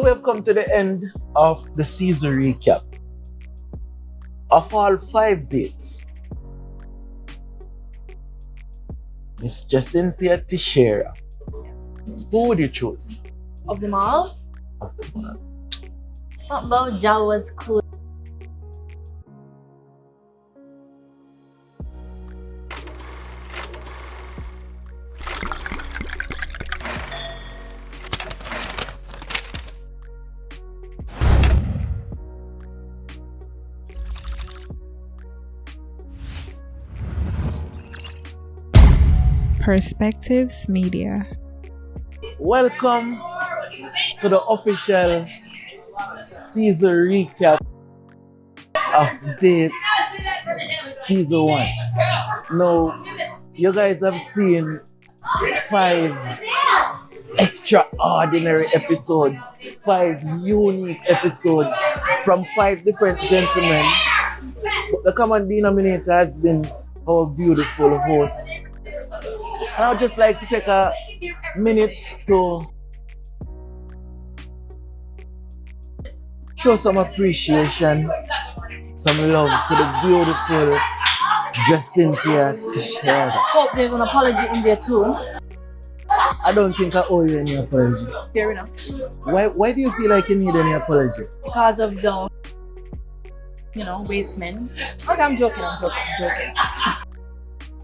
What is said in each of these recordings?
we have come to the end of the season recap. Of all 5 dates, Miss Jacynthia Teixeira, who would you choose? Of them all? Of them all. Something about Ja was cool. Perspectives Media. Welcome to the official season recap of Dates Season 1. Now, you guys have seen 5 extraordinary episodes, 5 unique episodes from 5 different gentlemen. But the common denominator has been our beautiful host. And I would just like to take a minute to show some appreciation, some love to the beautiful Jacynthia Teixeira. Hope there's an apology in there too. I don't think I owe you any apology. Fair enough. Why do you feel like you need any apology? Because of the, waste men. Okay, I'm joking.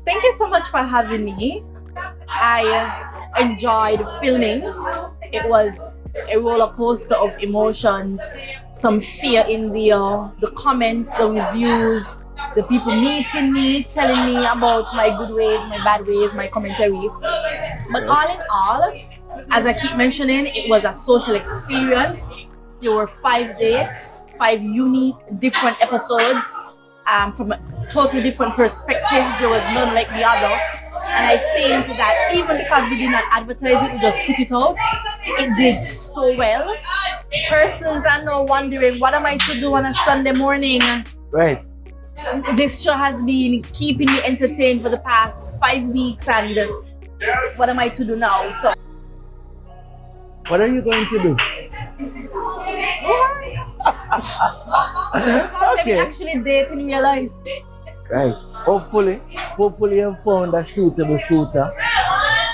Thank you so much for having me. I enjoyed filming. It was a roller coaster of emotions, some fear in the comments, the reviews, the people meeting me, telling me about my good ways, my bad ways, my commentary. But all in all, as I keep mentioning, it was a social experience. There were 5 dates, 5 unique, different episodes from totally different perspectives. There was none like the other. And I think that even because we did not advertise it, we just put it out, it did so well. Persons are now wondering, what am I to do on a Sunday morning? Right. This show has been keeping me entertained for the past 5 weeks, and what am I to do now? So, what are you going to do? Let me actually date in real life. Right. Hopefully you found a suitable suitor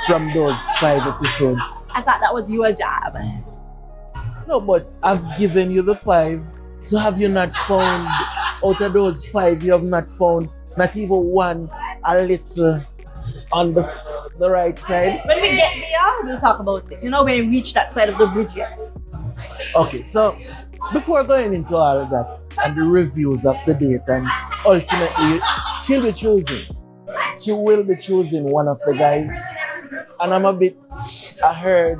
from those 5 episodes. I thought that was your job. No, but I've given you the 5. So have you not found, out of those 5, you have not found not even one a little on the right side? When we get there, we'll talk about it. When we reach that side of the bridge yet. Okay, so before going into all of that and the reviews of the date, and ultimately she will be choosing one of the guys. And I heard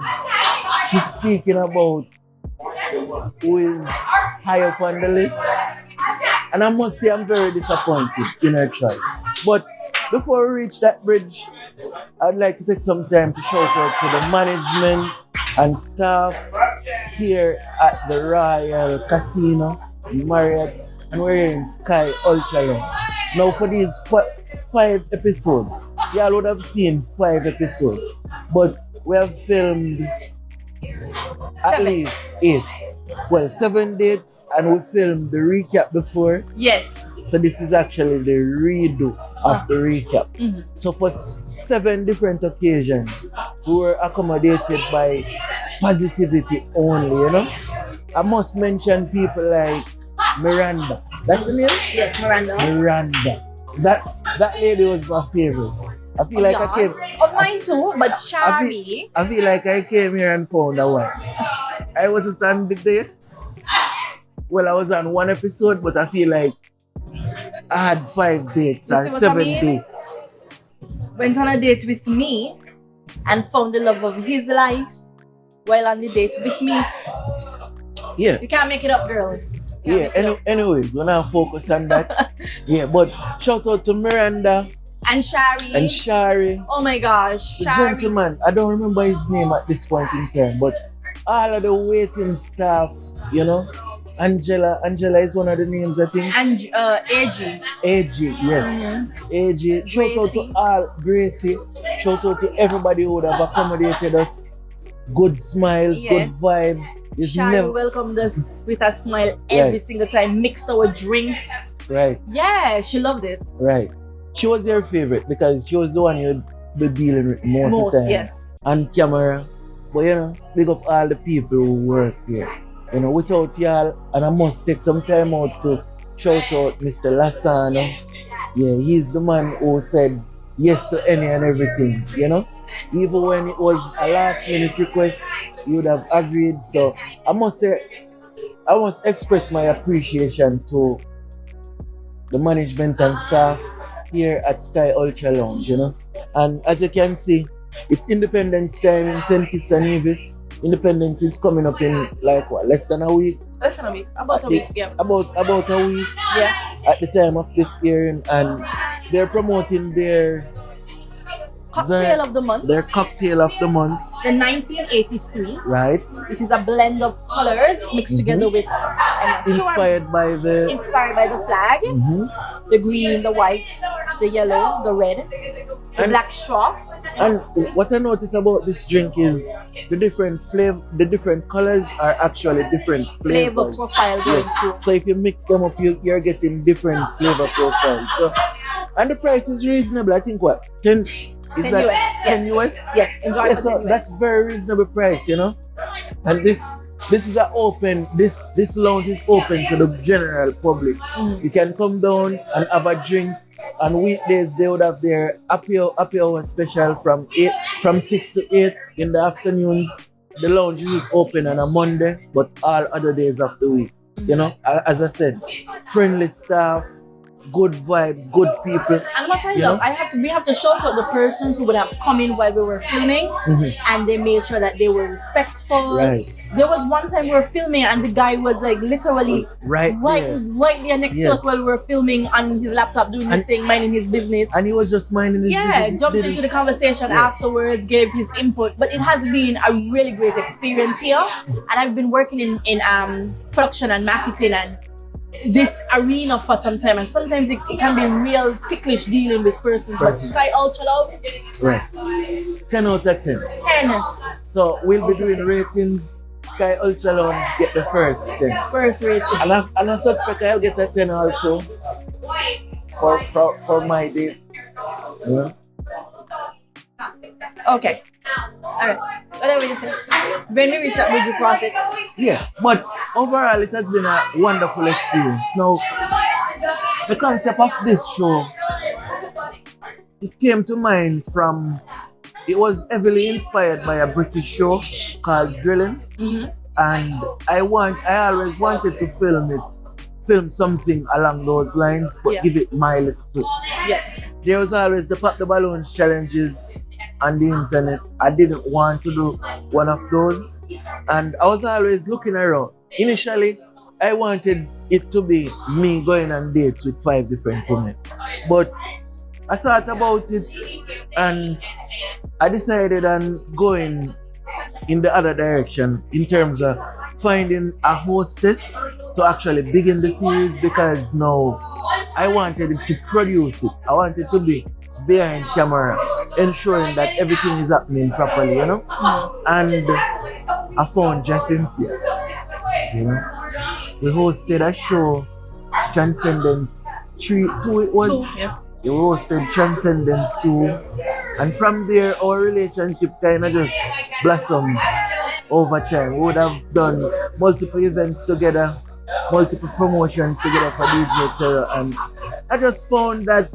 she's speaking about who is high up on the list. And I must say I'm very disappointed in her choice. But before we reach that bridge, I'd like to take some time to shout out to the management and staff here at the Royal Casino, Marriott, and we're here in Sky Ultra Lounge. Now for these 5 episodes, y'all would have seen 5 episodes, but we have filmed at least 8. Well, 7 dates, and we filmed the recap before. Yes. So this is actually the redo of the recap. Mm-hmm. So for 7 different occasions, we were accommodated by positivity only, I must mention people like Miranda. That's the name? Yes, Miranda. Miranda. That lady was my favorite. I feel like I came. Of mine too, but Shari. I feel like I came here and found a wife. I wasn't on the dates. Well, I was on 1 episode, but I feel like I had 5 dates or 7 dates. Went on a date with me and found the love of his life while on the date with me. Yeah. You can't make it up, girls. Anyways, when I focus on that. Yeah, but shout out to Miranda. And Shari. Oh my gosh. The gentleman, I don't remember his name at this point in time, but all of the waiting staff, Angela is one of the names, I think. And AG, yes. Mm-hmm. AG. Shout out to all Gracie. Shout out to everybody who would have accommodated us. Good smiles, good vibe. It's Shari never welcomed us with a smile every Right. single time, mixed our drinks. right, Yeah, she loved it. right. She was your favorite because she was the one you'd be dealing with most of the time. Yes. On camera. But you know, big up all the people who work here. You know, without y'all, and I must take some time out to shout out Mr. Lasano. Yeah, he's the man who said yes to any and everything, you know? Even when it was a last minute request, he would have agreed. So I must express my appreciation to the management and staff here at Sky Ultra Lounge, you know? And as you can see, it's Independence time in St. Kitts and Nevis. Independence is coming up in like what, less than a week? Less than a week. About a week, yeah. About a week Yeah. at the time of this hearing, and they're promoting their Cocktail of the month. their cocktail of the month, The 1983. right? It is a blend of colors mixed together with Inspired by the inspired by the flag, the green, the white, the yellow, the red, the And- black straw. and what I notice about this drink is the different colors are actually different Flavor flavors. profile going Yes. through. So if you mix them up, you're getting different flavor profiles. So, and the price is reasonable. I think what 10 is 10 that US. 10 yes. US? Yes, enjoy Yeah, for so 10 US. that's very reasonable price, you know. And this is a open. This lounge is open to the general public. You can come down and have a drink. On weekdays they would have their happy hour special from 6 to 8 in the afternoons. The lounge is open on a Monday, but all other days of the week. You know, as I said, friendly staff, good vibes, good people. And what I You love, know? we have to shout out the persons who would have come in while we were filming, and they made sure that they were respectful. Right. There was one time we were filming and the guy was like literally Right there. right there next to Yes. us while we were filming on his laptop doing his And- thing, minding his business. And he was just minding his Yeah, business. jumped Didn't- into the conversation Yeah. afterwards, gave his input. But it has been a really great experience here, and I've been working in production and marketing and this arena for some time, and sometimes it can be real ticklish dealing with persons. But Sky Ultra Love, Right. 10 out of 10. 10 So we'll be doing ratings. Sky Ultra Lounge get the first 10. first rate. And I suspect I'll get a 10 also for my date. Yeah. Okay. Alright. Whatever you say. When we reach that bridge, you cross it. Yeah, but overall it has been a wonderful experience. Now, the concept of this show, it came to mind from, it was heavily inspired by a British show called Drilling. And I always wanted to film something along those lines, but Yeah. give it my little twist. Yes. There was always the Pop the Balloons challenges on the internet. I didn't want to do one of those, and I was always looking around. Initially, I wanted it to be me going on dates with 5 different women, but I thought about it and I decided on going in the other direction in terms of finding a hostess to actually begin the series, because now I wanted to produce it. I wanted to be behind camera, ensuring that everything is happening properly, you know? And I found Jacynthia, you know? We hosted a show, Transcendent 2 it was. 2, yeah. We hosted Transcendent 2, and from there our relationship kind of just blossomed over time. We would have done multiple events together, multiple promotions together for DJ Terror, and I just found that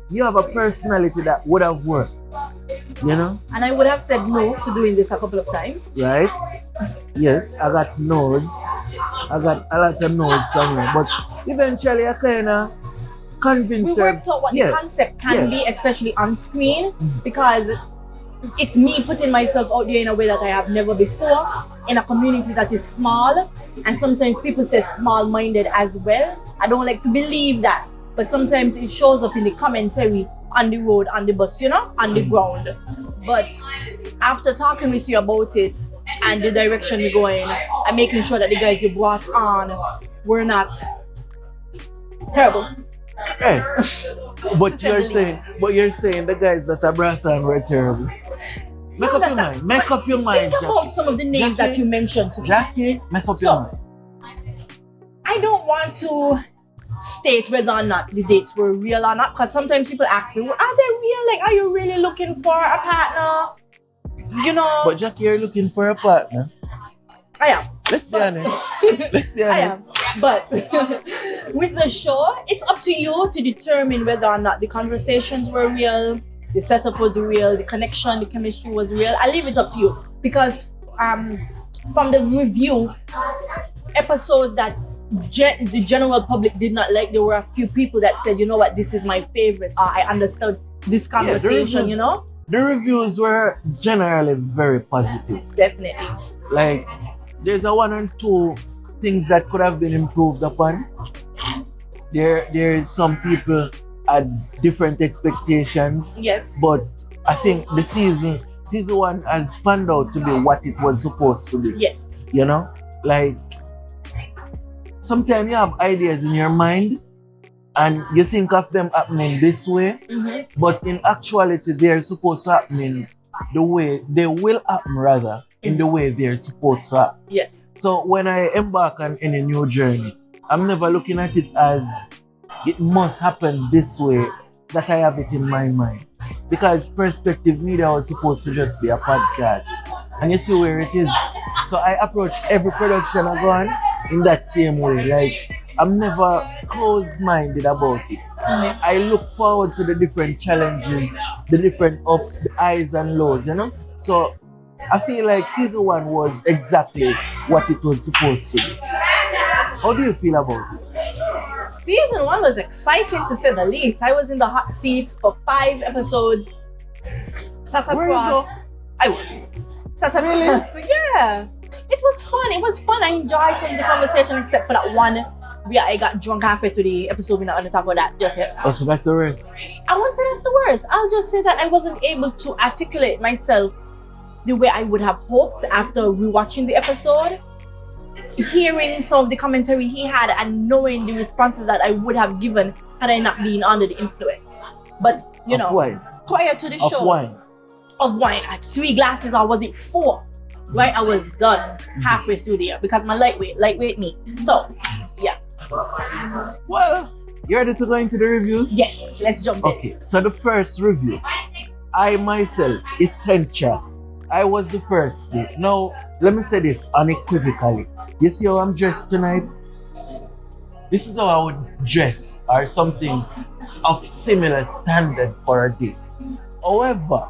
you have a personality that would have worked, you know? And I would have said no to doing this a couple of times. Right? Yes, I got no's. I got a lot of no's from you, but eventually I kind of We convinced her. worked out what the concept can be, especially on screen, because it's me putting myself out there in a way that I have never before, in a community that is small, and sometimes people say small-minded as well. I don't like to believe that, but sometimes it shows up in the commentary on the road, on the bus, you know, on the ground. But after talking with you about it and the direction we're going, and making sure that the guys you brought on were not terrible. Hey, but you're saying the guys that I brought on were terrible. Make up your mind. Make up your mind, Think about Jackie. some of the names Jackie? that you mentioned to me. Jackie, make up So, your mind. I don't want to state whether or not the dates were real or not, because sometimes people ask me, well, are they real? Like, are you really looking for a partner? You know, But Jackie, you're looking for a partner. I am. Let's be honest. Let's be I am. honest. But with the show, it's up to you to determine whether or not the conversations were real, the setup was real, the connection, the chemistry was real. I leave it up to you, because from the review episodes that the general public did not like, there were a few people that said, you know what, this is my favorite. I understood this conversation, you know? The reviews were generally very positive. Definitely. Like, there's a one or two things that could have been improved upon. There is some people had different expectations. Yes. But I think the season one has panned out to be what it was supposed to be. Yes. You know? Like, sometimes you have ideas in your mind and you think of them happening this way, but in actuality they're supposed to happen the way they will happen, rather in the way they're supposed to happen. Yes. So when I embark on any new journey, I'm never looking at it as it must happen this way, that I have it in my mind. Because Perspective Media was supposed to just be a podcast. And you see where it is. So I approach every production I go on in that same way. Like, I'm never close-minded about it. I look forward to the different challenges, the different ups, the highs and lows, you know? So I feel like season 1 was exactly what it was supposed to be. How do you feel about it? Season 1 was exciting, to say the least. I was in the hot seat for 5 episodes. Sat across. I was. Sat across. Yeah. It was fun. It was fun. I enjoyed some of the conversation, except for that one where I got drunk halfway to the episode. We're not going to talk about that just yet. Oh, so that's the worst. I won't say that's the worst. I'll just say that I wasn't able to articulate myself the way I would have hoped after rewatching the episode. Hearing some of the commentary he had and knowing the responses that I would have given had I not been under the influence. But, you know, wine. prior to the Of show, wine. of wine, I had 3 glasses, or was it 4? Right? I was done halfway through there because my lightweight me. So, yeah. Well, you ready to go into the reviews? Yes, let's jump in. Okay, so the first review. I myself, Essential. I was the first day. Now, let me say this unequivocally. You see how I'm dressed tonight? This is how I would dress, or something of similar standard for a date. However,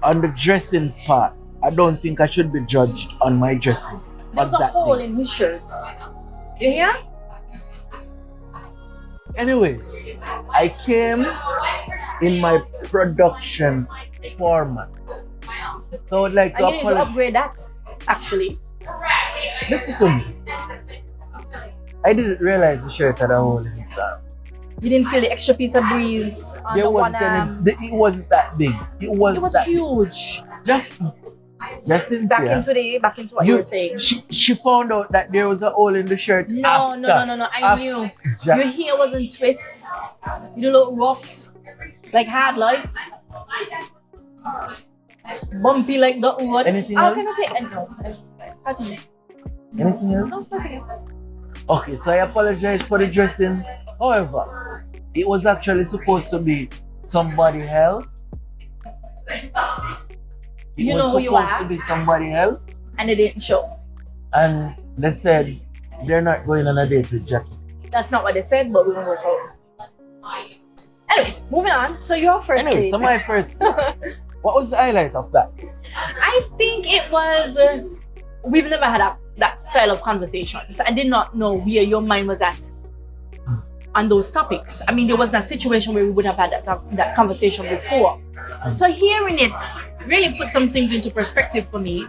on the dressing part, I don't think I should be judged on my dressing. There was a hole in his shirt. You hear? Anyways, I came in my production format. So I would like to And you need to apologize. upgrade that, actually. Listen to me. I didn't realize the shirt had a hole in its arm. You didn't feel the extra piece of breeze on the one arm. It wasn't that big. It was that huge. Jacynthia, Back into what you were saying. She found out that there was a hole in the shirt. No. I knew. Jack- Your hair wasn't twist. You didn't look rough. Like hard life. Bumpy like the wood. Anything How else? can I say? No. How can you? Anything else? No, nothing else. Okay, so I apologize for the dressing. However, it was actually supposed to be somebody else. You know who you are? Supposed to be somebody else. And it didn't show. And they said they're not going on a date with Jackie. That's not what they said, but we're gonna work out. Anyways, moving on. So your first Anyway, date. so my first what was the highlight of that? I think it was. We've never had that style of conversations. I did not know where your mind was at on those topics. I mean, there wasn't a situation where we would have had that conversation before. So hearing it really put some things into perspective for me,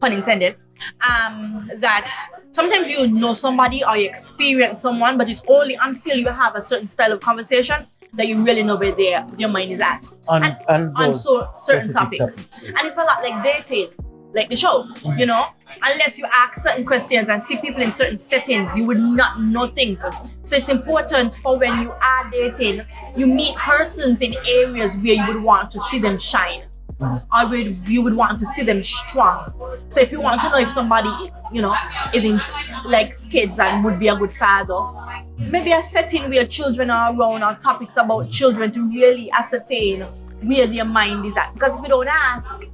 pun intended, that sometimes you know somebody or you experience someone, but it's only until you have a certain style of conversation that you really know where their mind is at. On So certain specific topics. And it's a lot like dating, like the show, you know? unless you ask certain questions and see people in certain settings, you would not know things. So it's important for when you are dating, you meet persons in areas where you would want to see them shine. Or where you would want to see them strong. So if you want to know if somebody, is in likes kids and would be a good father, maybe a setting where children are around or topics about children to really ascertain where their mind is at. Because if you don't ask,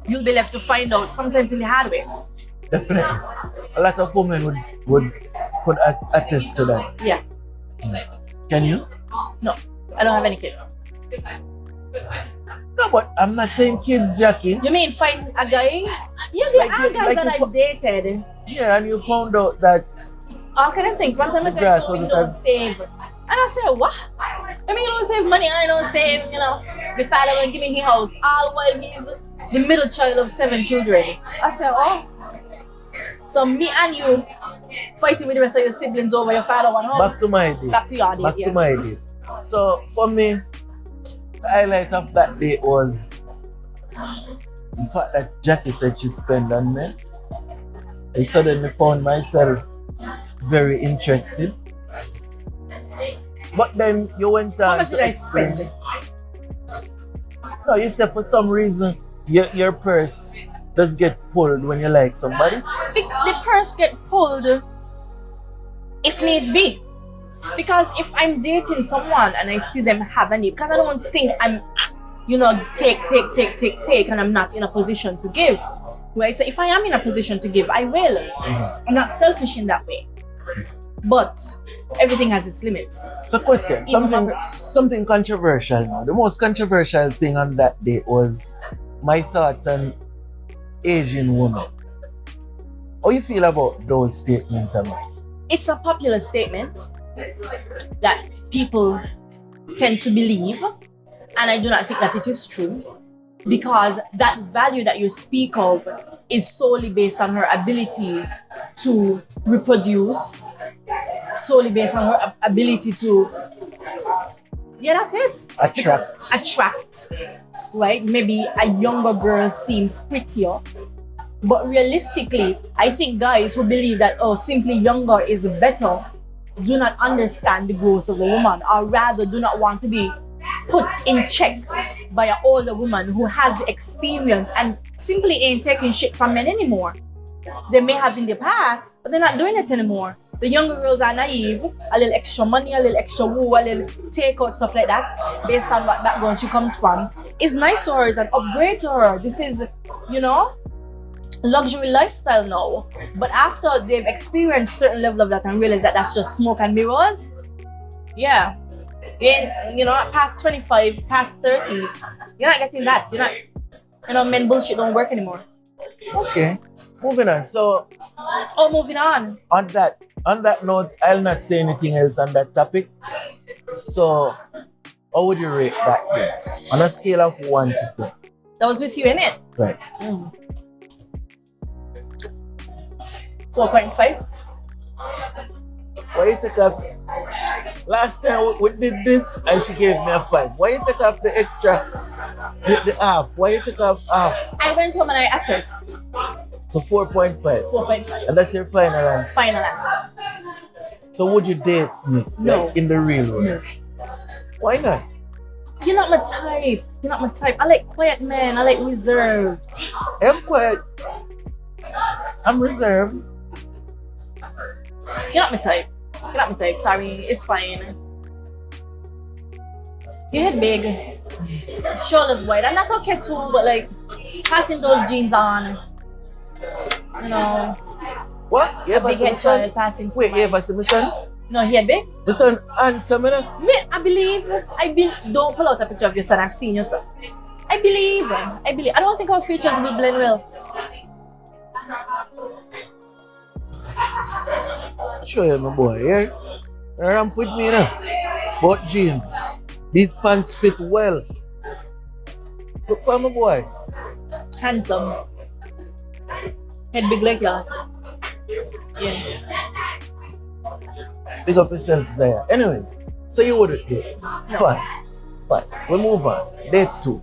you'll be left to find out sometimes in the hard way. Definitely. A lot of women could attest to that. Yeah. Can you? No, I don't have any kids. No, but I'm not saying kids, Jackie. You mean find a guy? Yeah, there are guys that I've dated. Yeah, and you found out that All kind of things. One time a guy told me don't save. And I said, what? I mean, you don't save money, I don't save, My father won't give me his house. All while he's the middle child of 7 children. I said, oh. So me and you fighting with the rest of your siblings over your father one house. Back to my day. Back to your day. Back to my day. So for me, the highlight of that day was the fact that Jackie said she spent on me. I suddenly found myself very interested. But then you went on. How much did I spend? No, you said for some reason your purse does get pulled when you like somebody. The purse get pulled if needs be. Because if I'm dating someone and I see them have a need, because I don't think I'm, take, and I'm not in a position to give. Right? So if I am in a position to give, I will. Mm-hmm. I'm not selfish in that way. But everything has its limits. So question, something controversial now. The most controversial thing on that day was my thoughts on Asian women. How you feel about those statements, Emma? It's a popular statement that people tend to believe, and I do not think that it is true, because that value that you speak of is solely based on her ability to reproduce, solely based on her ability to, that's it. Attract, right? Maybe a younger girl seems prettier, but realistically, I think guys who believe that, simply younger is better, do not understand the growth of a woman, or rather do not want to be put in check by an older woman who has experience and simply ain't taking shit from men anymore. They may have in the past, but they're not doing it anymore. The younger girls are naive, a little extra money, a little extra woo, a little takeout, stuff like that, based on what background she comes from. It's nice to her, it's an upgrade to her. This is, luxury lifestyle now. But after they've experienced certain level of that and realize that that's just smoke and mirrors, past 25, past 30, you're not getting that. You're not, men bullshit don't work anymore. Okay, moving on. So, moving on. On that note, I'll not say anything else on that topic. So, how would you rate that date? On a scale of 1 to 2. That was with you, innit? Right. 4.5. Why you take off? Last time we did this and she gave me a 5. Why you take off the extra, the half? Why you take off half? I went home and I assessed. So 4.5. 4.5. And that's your final answer. Final answer. So would you date me? No. Like in the real world? No. Why not? You're not my type. I like quiet men. I like reserved. I'm quiet. I'm reserved. You're not my type. Sorry, it's fine. Your head big, shoulders wide, and that's okay too. But like, passing those jeans on, What? You a ever big see my head son? child passing. Wait, you ever see my son? No, he had big. My son handsome enough. I believe. Don't pull out a picture of your son. I've seen your son. I believe. I don't think our features will blend well. Show you, my boy. Yeah, ramp with me now. Both jeans. These pants fit well. Look for my boy. Handsome. Head big like yours. Yeah. Pick up yourself, Zaya. Anyways, so you wouldn't date. No. Fine. We move on. Date 2.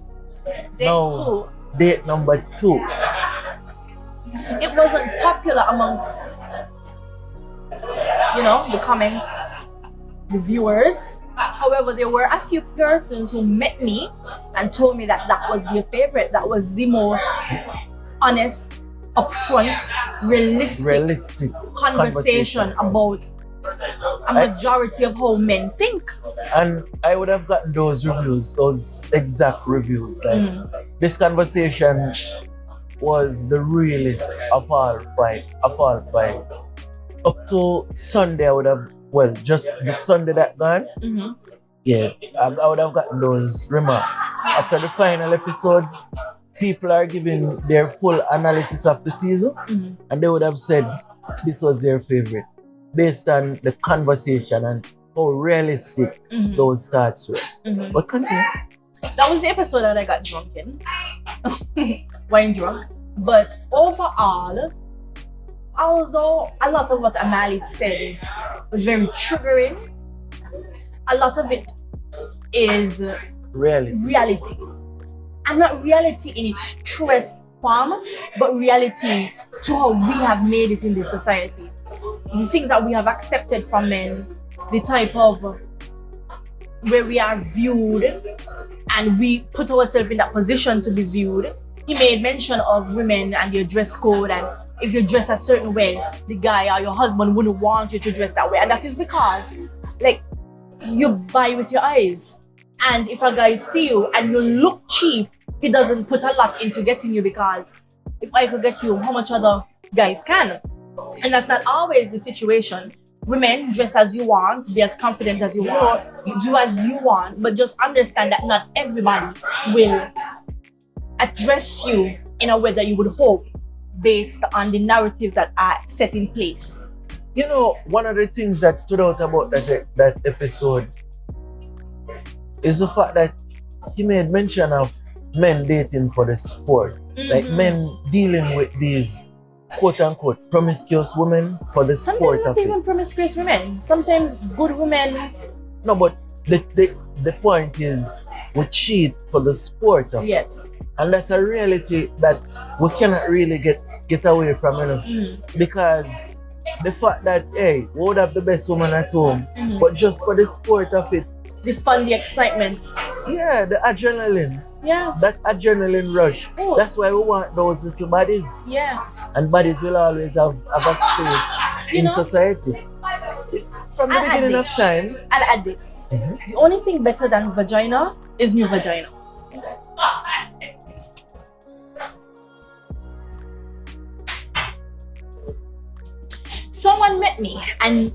Date 2. Date number 2. it wasn't popular amongst, the comments, the viewers. However, there were a few persons who met me and told me that that was their favorite. That was the most honest, upfront, realistic conversation about a majority of how men think. And I would have gotten those reviews, those exact reviews. Like this conversation was the realest of all five. Up to Sunday, I would have, just the Sunday that gone. Yeah, I would have gotten those remarks. After the final episodes, people are giving their full analysis of the season, and they would have said this was their favorite based on the conversation and how realistic those thoughts were. But continue. That was the episode that I got drunk in. Wine drunk. But overall, although a lot of what Amali said was very triggering, a lot of it is reality. And not reality in its truest form, but reality to how we have made it in this society. The things that we have accepted from men, the type of where we are viewed and we put ourselves in that position to be viewed. He made mention of women and their dress code, and if you dress a certain way, the guy or your husband wouldn't want you to dress that way. And that is because, you buy with your eyes. And if a guy see you and you look cheap, he doesn't put a lot into getting you, because if I could get you, how much other guys can? And that's not always the situation. Women, dress as you want, be as confident as you want, do as you want, but just understand that not everybody will address you in a way that you would hope based on the narrative that are set in place. One of the things that stood out about that episode is the fact that he made mention of men dating for the sport. Like men dealing with these quote-unquote promiscuous women for the sport Sometimes not even promiscuous women. Sometimes good women. No, but the point is we cheat for the sport of it. And that's a reality that we cannot really get away from, because the fact that, hey, we would have the best woman at home, but just for the sport of it, the fun, the excitement. Yeah, the adrenaline. Yeah. That adrenaline rush. Ooh. That's why we want those little bodies. Yeah. And bodies will always have a space in society. From the beginning of time. I'll add this. The only thing better than vagina is new vagina. Someone met me and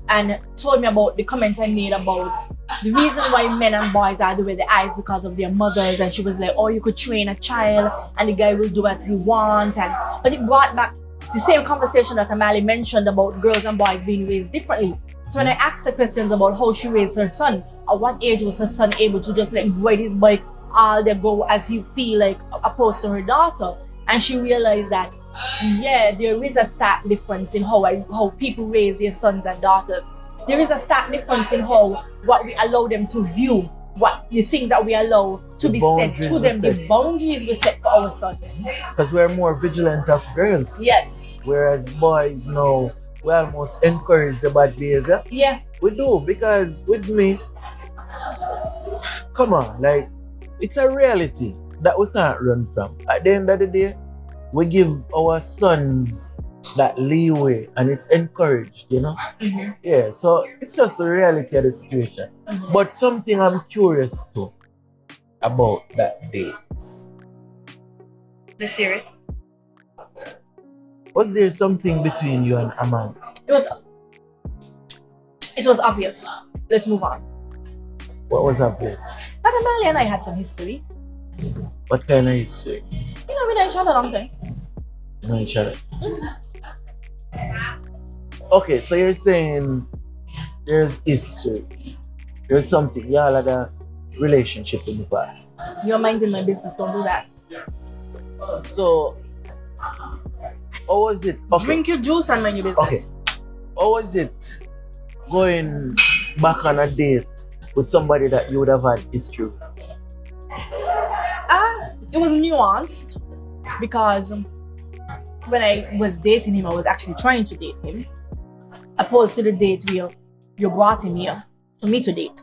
told me about the comment I made about the reason why men and boys are the way they are is because of their mothers. And she was like, oh, you could train a child and the guy will do what he wants. But it brought back the same conversation that Amali mentioned about girls and boys being raised differently. So when I asked her questions about how she raised her son, at what age was her son able to just ride his bike all day go as he feel like, opposed to her daughter? And she realized that, there is a stark difference in how people raise their sons and daughters. There is a stark difference in what we allow them to view, what the things that we allow to be said to them, the boundaries we set for our sons. Because we're more vigilant of girls. Yes. Whereas boys now, we almost encourage the bad behavior. Yeah. We do, because with me, come on, it's a reality that we can't run from. At the end of the day, we give our sons that leeway and it's encouraged, Yeah, so it's just the reality of the situation. But something I'm curious to about that date. Let's hear it. Was there something between you and Amanda? It was obvious. Let's move on. What was obvious? That Amali and I had some history. What kind of history? We know each other a long time. You know each other. Okay, so you're saying there's history. There's something. Y'all had a relationship in the past. You're minding my business, don't do that. So, how was it? Okay. Drink your juice and mind your business. Okay. How was it going back on a date with somebody that you would have had history with? It was nuanced because when I was dating him, I was actually trying to date him, opposed to the date where you brought him here for me to date.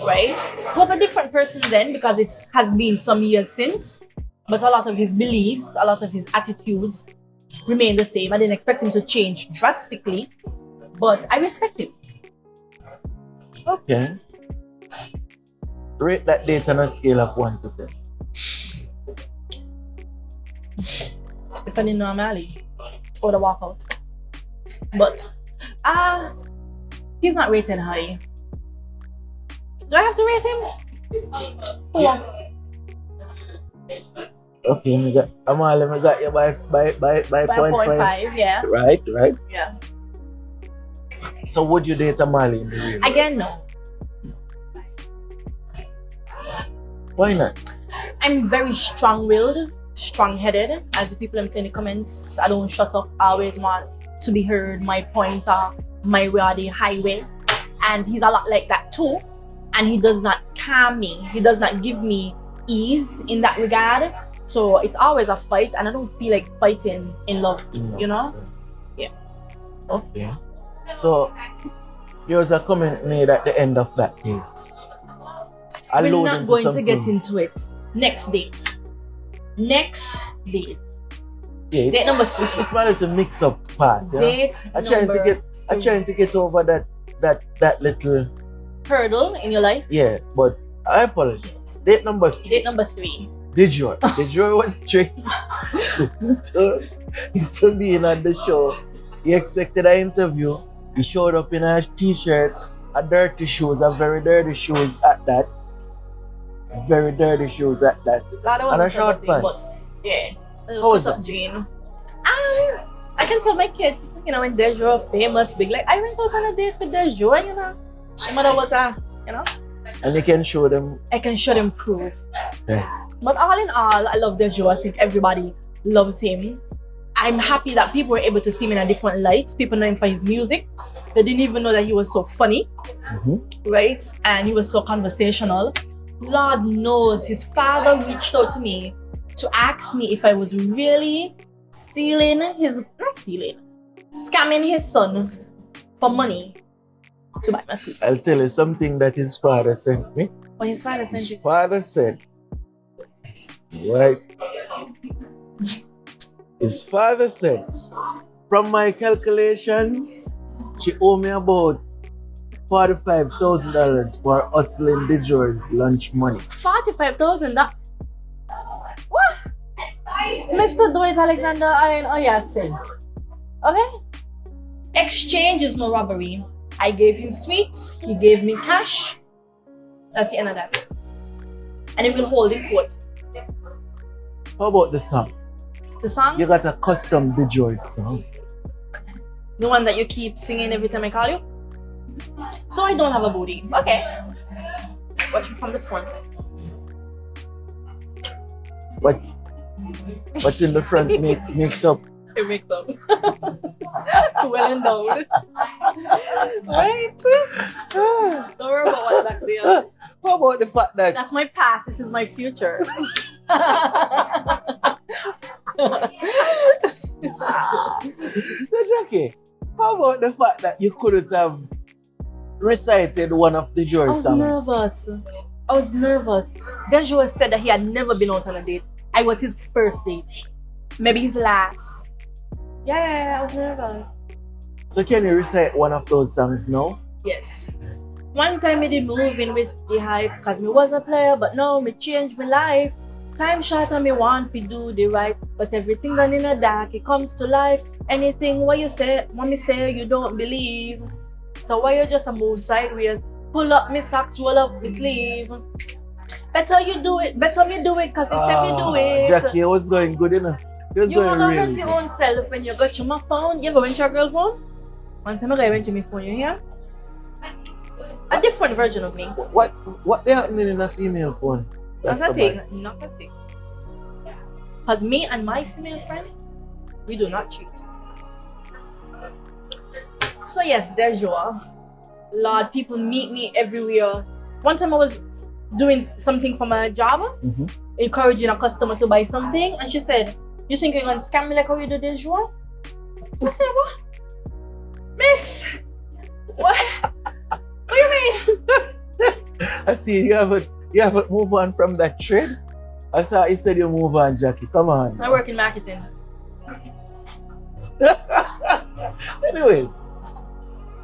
Right? He was a different person then because it has been some years since, but a lot of his beliefs, a lot of his attitudes remain the same. I didn't expect him to change drastically, but I respect him. Okay. Rate that date on a scale of 1 to 10. If I didn't know I'm Ali, I would have walked out. But he's not rated high. Do I have to rate him? 4. Okay, me got you by 0.5. Yeah. Right. Yeah. So would you date Amali in the real life? Again, no. Why not? I'm very strong-willed, strong-headed. As the people I'm saying in the comments, I don't shut up. I always want to be heard. My pointer, my way on the highway. And he's a lot like that too. And he does not calm me. He does not give me ease in that regard. So it's always a fight, and I don't feel like fighting in love, you know? Yeah. Okay. So there was a comment made at the end of that date. We're not going to get into it. Next date. Next date. Yeah, date number 3. It's better to mix up past. Date I'm trying to get over that little hurdle in your life. Yeah, but I apologize. Date number 3. Date number 3. Dejor was tricked to being on the show. He expected an interview. He showed up in a t-shirt, a dirty shoes, a very dirty shoes at that. Very dirty shoes at that. And a short pants. Yeah. How was that? Jeans. I can tell my kids, when Dejor famous, big, like I went out on a date with Dejor, no matter what, And you can show them. I can show them proof. Yeah. But all in all, I love Dejor. I think everybody loves him. I'm happy that people were able to see him in a different light. People know him for his music. They didn't even know that he was so funny, right? And he was so conversational. Lord knows his father reached out to me to ask me if I was really scamming his son for money to buy my suits. I'll tell you something that his father sent me. What his father sent you? His father said, right? His father said, from my calculations, she owe me about $45,000 for hustling Dejor's lunch money. 45,000? That... What? Mr. Dwight Alexander, said. Okay? Exchange is no robbery. I gave him sweets, he gave me cash. That's the end of that. And he will hold in court. How about the song? The song? You got a custom Dejor song. The one that you keep singing every time I call you? So I don't have a booty. Okay. Watch me from the front. What's in the front makes up? It makes up. Well endowed. Right? Don't worry about what's back there. How about the fact that that's my past, this is my future. So Jackie, how about the fact that you couldn't have recited one of Dejor's songs? I was nervous. Dejor said that he had never been out on a date. I was his first date. Maybe his last. Yeah, I was nervous. So can you recite one of those songs now? Yes. One time me did move in with the hype, cause me was a player, but now me changed my life. Time short and me want to do the right, but everything done in the dark, it comes to life. Anything what you say, what me say, you don't believe. So why you just a move sideways? Pull up me socks, roll up me sleeve. Better you do it, better me do it, cause you said me do it. Jackie, it was going good enough. You gonna rent your own self when you got your my phone. You ever rent your girl phone? One time I got rent my phone, you hear? A different version of me. What they happening in a female phone? Not a thing. Cause me and my female friend, we do not cheat. So yes, there's your Lord, people meet me everywhere. One time I was doing something for my job, encouraging a customer to buy something, and she said, You think you're gonna scam me like how you do this, João? I said, what? Miss! What? What do you mean? I see you haven't moved on from that trend. I thought you said you move on, Jackie. Come on. I work in marketing. Anyways,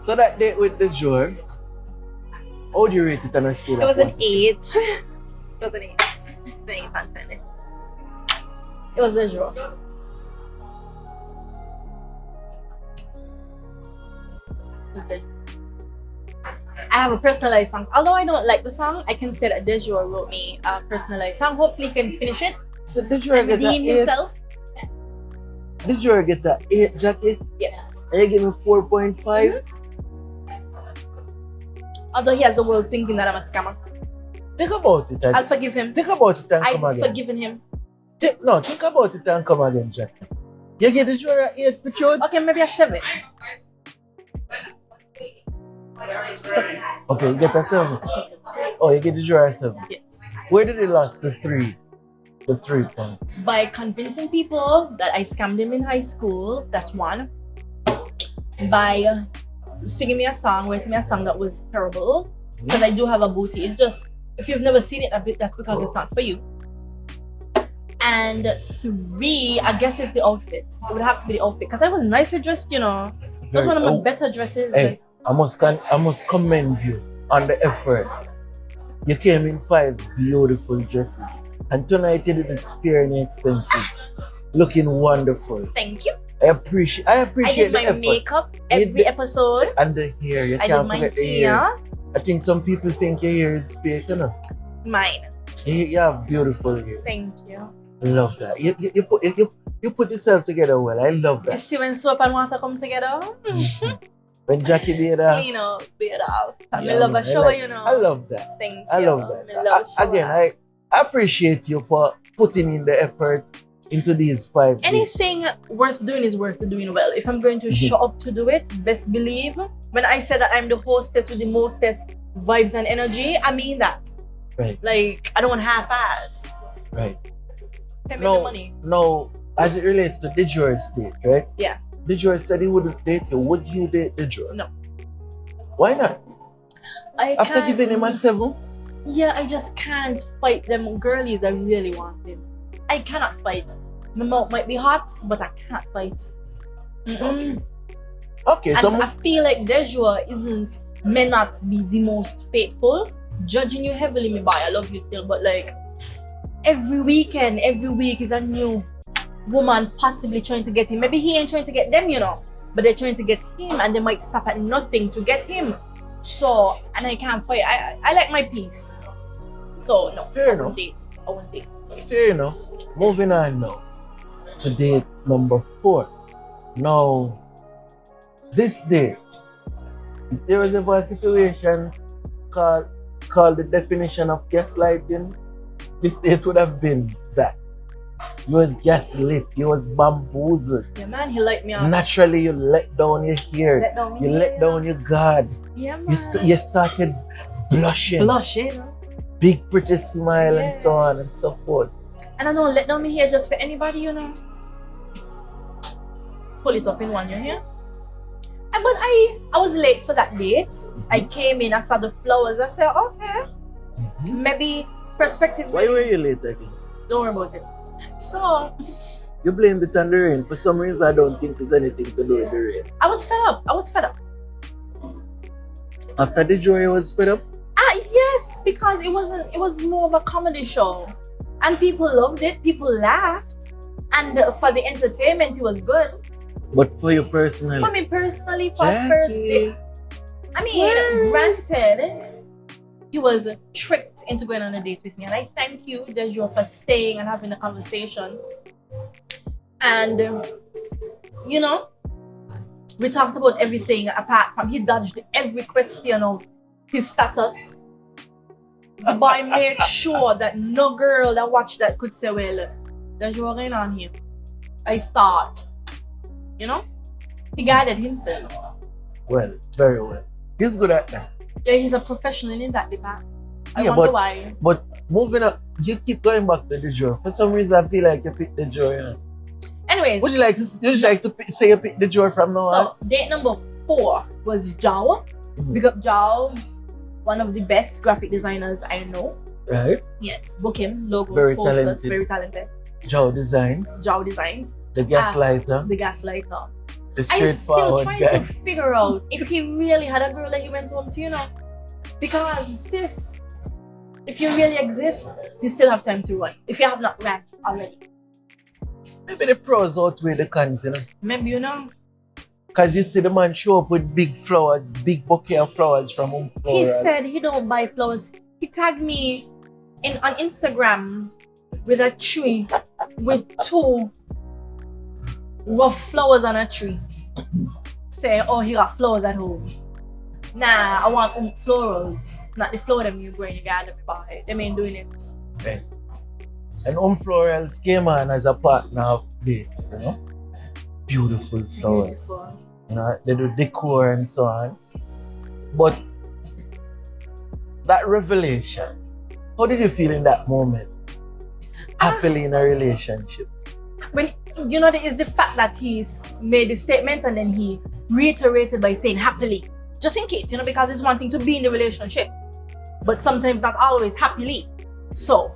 so that date with the drawer, how do you rate it on a scale It of was an 1 to 10? 8. It was an 8. It's an 8 out of 10. It was the draw. I have a personalized song. Although I don't like the song, I can say that Dejo wrote me a personalized song. Hopefully he can finish it So did you and get that redeem 8? himself. Did you get that 8, Jackie? Yeah. And you give me 4.5? Although he has the world thinking that I'm a scammer. Think about it. I'll forgive him. Think about it and come I've again. forgiven him. Think about it and come again, Jackie. You get the drawer at 8 for truth? Okay, maybe a 7. 7. Okay, you get a 7. Oh, you get the drawer at 7. Yes. Where did he lost the 3? The 3 points. By convincing people that I scammed him in high school, that's one. By singing me a song, writing me a song that was terrible, because I do have a booty. It's just, if you've never seen it a bit, that's because it's not for you. And 3, I guess it's the outfit. It would have to be the outfit, because I was nicely dressed, you know. It was one of my better dresses. Hey, I must commend you on the effort. You came in 5 beautiful dresses. And tonight you didn't spare any expenses. Looking wonderful. Thank you. I appreciate I the did my effort. makeup every episode. And the hair. You I can't did my forget the hair. hair. I think some people think your hair is fake, you know. Mine. You have beautiful hair. Thank you. I love that. You put yourself together well. I love You that. see when soap and water come together? When Jackie did that. Clean up, beat off. I Yeah, love a man, show, like- you know. I love that. Thank you. I love that. I love shower. Again, I appreciate you for putting in the effort into these 5 days. Anything worth doing is worth doing well. If I'm going to show up to do it, best believe. When I say that I'm the hostess with the mostest vibes and energy, I mean that. Right. Like, I don't want half-ass. Right. Pay me the money. No, as it relates to Dijore's date, right? Yeah. Dijore said he wouldn't date you. Would you date Dijore? No. Why not? After can't- giving him a 7? Yeah, I just can't fight them girlies that really want him. I cannot fight. My mouth might be hot, but I can't fight. Mm-mm. Okay, And so I feel like Dejua may not be the most faithful. Judging you heavily, me boy, I love you still, but like every weekend, every week is a new woman possibly trying to get him. Maybe he ain't trying to get them, you know, but they're trying to get him, and they might stop at nothing to get him. So, and I can't fight. I like my peace. So no, Fair I enough. won't date. I won't date. fair enough. Moving on now to date number 4. Now, this date, if there was ever a situation called the definition of gaslighting, this date would have been that. You was gaslit, you was bamboozled. Yeah, man, he liked me out. Naturally, you let down your hair, Let down you my let hair. down your guard, Yeah, man. you started blushing, Blushing. big pretty smile, and Yeah. so on and so forth. And I don't let down my hair just for anybody, you know. Pull it up in one, you hear? But I was late for that date. I came in, I saw the flowers. I said, okay, maybe perspective. Why were you late again? Don't worry about it. So You blamed it on the rain. For some reason, I don't think it's anything to do with the rain. I was fed up. After the jury was fed up, Yes, because it was more of a comedy show. And people loved it, people laughed. And for the entertainment, it was good. but for you personally, For me personally, for Jackie. first date, I mean, granted, he was tricked into going on a date with me, and I thank you, Dejo, for staying and having a conversation. And you know, we talked about everything apart from he dodged every question of his status. The boy made sure that no girl that watched that could say, well, Dejo, what's going on here? I thought, you know, he guided himself. well, very well. He's good at that. Yeah, he's a professional in that department. I Yeah, wonder why. But moving up, you keep going back to the jury. For some reason, I feel like you picked the jury. Anyways, Would you like to say you pick the Joe from now on? so date number 4 was Jao. Big up Jao, one of the best graphic designers I know. Right. Yes, book him. Logos, Very posters, talented. very talented. Joe Designs. Jao Designs. The Gaslighter. The Gaslighter. The I'm still straightforward trying guy. to figure out if he really had a girl that he went home to, you know. Because, sis, if you really exist, you still have time to run. If you have not ran already. Maybe the pros outweigh the cons, you know. Maybe, you know. Because you see the man show up with big flowers, big bouquet of flowers from Omph Florals. He said he don't buy flowers. He tagged me on Instagram with a tree with 2 rough flowers on a tree. Say, oh, he got flowers at home. Nah, I want Omph Florals. Not the flower them you grow in the garden, buy. Them ain't doing it. Okay. And Omph Florals came on as a partner of dates, you know. Beautiful flowers. Beautiful. You know, they do decor and so on. But that revelation, how did you feel in that moment? Happily in a relationship. When you know, is the fact that he's made the statement and then he reiterated by saying happily, just in case, you know, because it's one thing to be in the relationship, but sometimes not always happily. So